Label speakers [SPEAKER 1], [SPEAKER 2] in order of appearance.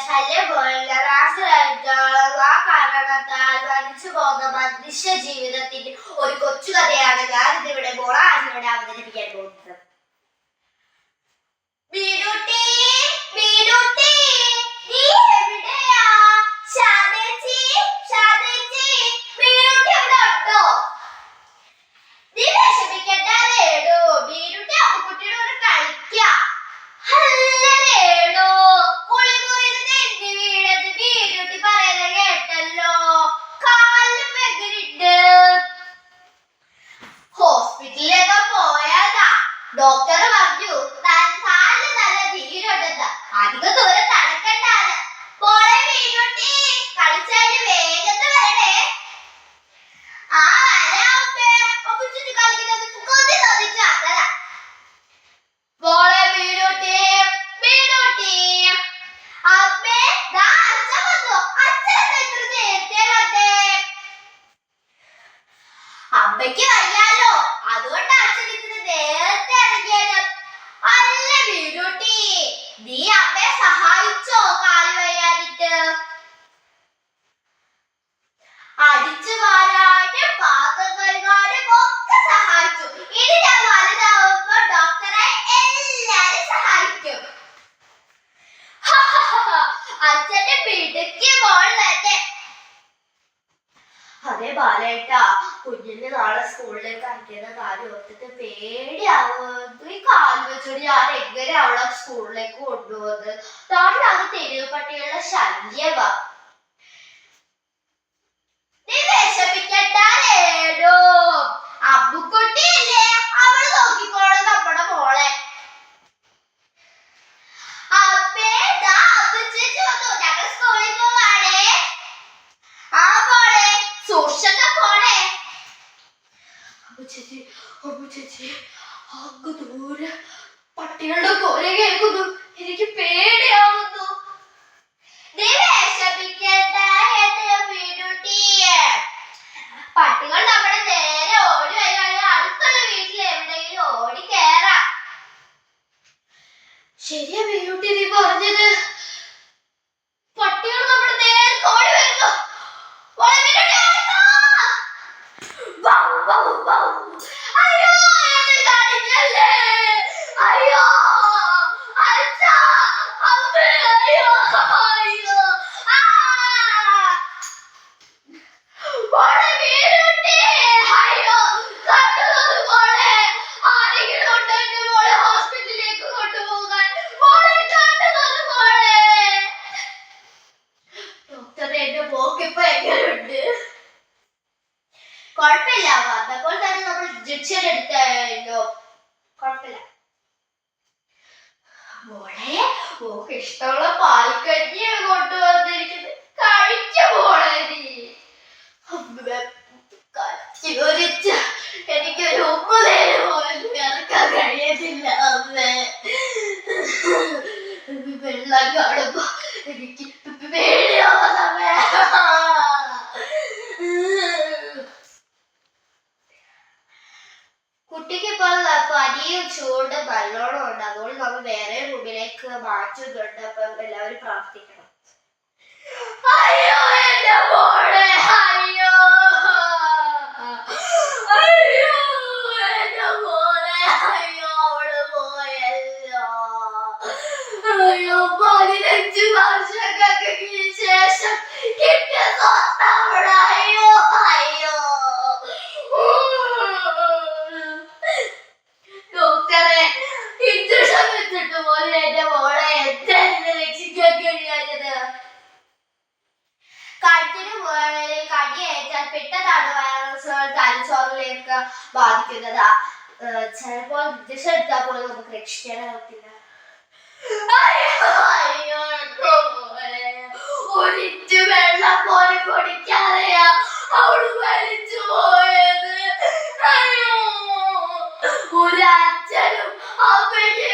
[SPEAKER 1] ശല്യം പോലുള്ള രാഷ്ട്രീയ കാരണത്താൽ മരിച്ചു പോകുന്ന മനുഷ്യ ജീവിതത്തിന്റെ ഒരു കൊച്ചു കഥയാണ് ഞാൻ ഇതിവിടെ മോളാജിലൂടെ അവതരിപ്പിക്കാൻ പോകുന്നത്. ഹോസ്പിറ്റലിലൊക്കെ പോയാതാ ഡോക്ടർ പറഞ്ഞു കാലിന് നല്ല നീരുണ്ടെന്ന്, അധികം ദൂരം നടക്കണ്ടാന്ന്. മോളെ മീനുട്ടി, കളിച്ചാല് വേഗത്ത് വരണേ. ആ വരാമേ, ചുറ്റി കളിക്കുന്നത് കൊതി തോന്നിച്ചു അതല്ല. മോളെ മീനുട്ടി, മീനുട്ടി, അമ്മേ ദാ അച്ഛൻ വന്നു. അച്ഛൻ എത്ര നേരത്തെ വന്നേ? അമ്മയ്ക്ക് വയ്യാലോ, അതുകൊണ്ട് അച്ഛൻ ഇത്ര നേരത്തെ ഇറങ്ങിയത്. അല്ല മീനുട്ടി, നീ അമ്മയെ സഹായിച്ചോ കാല് വയ്യാതിട്ട്? അടിച്ചു വാരാനും പാത്രം കഴുകാനും ഒക്കെ സഹായിച്ചു. ഇനി ഞാൻ വലുതാവുമ്പോ ഡോക്ടറെ എല്ലാരും സഹായിക്കും. അച്ഛന്റെ പിടുക്കി മോൾ തന്നെ. അതെ ബാലേട്ടാ, കുഞ്ഞിന് നാളെ സ്കൂളിലേക്ക് അയക്കുന്ന കാര്യം ഓർത്തിട്ട് പേടിയാവുന്നു. ഈ കാല് വെച്ചോണ്ട് ഞാൻ എങ്ങനെ അവളെ സ്കൂളിലേക്ക് കൊണ്ടുപോകുന്നത്? നാട്ടിലാണ് തെരുവ് പട്ടികളുടെ ശല്യവാ. നീ വിഷമിക്കണ്ടോ, അമ്മുക്കുട്ടിയല്ലേ, അവള് നോക്കിക്കോളും നമ്മുടെ മോളെ. അമ്മേ ദാ അമ്മച്ചേച്ചി വന്നു, ഞങ്ങൾ സ്കൂളിൽ പോവാണേ. ആ മോളെ സൂക്ഷിച്ചൊക്കെ പോണേ. അമ്മച്ചേച്ചി അങ്ങ് ദൂരെ പട്ടികളുടെ കൊല കേൾക്കുന്നു, എനിക്ക് പേടിയാവുന്നു. നീ വിഷമിക്കണ്ട മീനുട്ടിയെ, പട്ടികൾ നമ്മുടെ നേരെ ഓടി വരികയാണെങ്കിൽ അടുത്തുള്ള വീട്ടിൽ എവിടെയെങ്കിലും ഓടി കേറാം. ശരിയാ മീനുട്ടി നീ പറഞ്ഞത്, പട്ടികൾ നമ്മുടെ നേരെ ഓടി വരുന്നു. അയ്യോ കാണിക്കല്ലേ, അയ്യോ അച്ഛാ, അമ്മേ, അയ്യോ അയ്യോ. മോളെ മീനുട്ടി, അയ്യോ കണ്ടു മോളെ, ആരെങ്കിലും ഉണ്ടോ എന്റെ മോളെ ഹോസ്പിറ്റലിലേക്ക് കൊണ്ടുപോകാൻ? മോളെ കണ്ടു മോളെ. ഡോക്ടറെ എന്റെ മോക്കിപ്പോ എങ്ങനെയുണ്ട്? കുഴപ്പമില്ല, വന്നപ്പോൾ തന്നെ നമ്മൾ ഇഞ്ചക്ഷൻ എടുത്തല്ലോ, കുഴപ്പമില്ല. മോളെ മോക്ക് ഇഷ്ടമുള്ള പാൽക്കഞ്ഞിയാണ് കൊണ്ടുവന്നിരിക്കുന്നത്, കഴിച്ച മോളെ നീ. എനിക്കൊരു ഉമ്മ നേരം പോലും ഇറക്കാൻ കഴിയത്തില്ല അമ്മേ. വെള്ളം കാണുമ്പോ എനിക്ക് പേടിയാവുന്നമ്മേ. കുട്ടിക്ക് ഇപ്പോൾ പനിയും ചൂടും നല്ലോണം ഉണ്ട്, അതുകൊണ്ട് നമ്മൾ വേറെ റൂമിലേക്ക് മാറ്റുന്നുണ്ട്. അപ്പം എല്ലാവരും പ്രാർത്ഥിക്കണം. അയ്യോ എന്റെ മോളെ, അയ്യോ അയ്യോ എന്റെ മോളെ, അയ്യോ അവള് പോയല്ലോ. അയ്യോ 15 വർഷങ്ങൾക്ക് ശേഷം കിട്ടിയ സ്വന്തം. അയ്യോ അയ്യോ. ഡോക്ടറെ ഇഞ്ചക്ഷൻ വെച്ചിട്ട് പോലെ എന്റെ മോളെ എന്തായിരുന്നു രക്ഷിക്കാൻ കഴിയാഞ്ഞത്? കഴുത്തിന് മുകളിൽ കടിയേറ്റാൽ പെട്ടെന്നാണ് വൈറസുകൾ തലച്ചോറിലേക്ക് ബാധിക്കുന്നതാ. ചിലപ്പോൾ ഇഞ്ചക്ഷൻ എടുത്താൽ പോലും നമുക്ക് രക്ഷിക്കാനാവത്തില്ല. അയ്യോ ഒരിറ്റ് വെള്ളം പോലെ കുടിക്കാതെയാ അവള് മരിച്ചു പോയത്. അയ്യോ ഒരു അച്ഛനും അമ്മയ്ക്ക്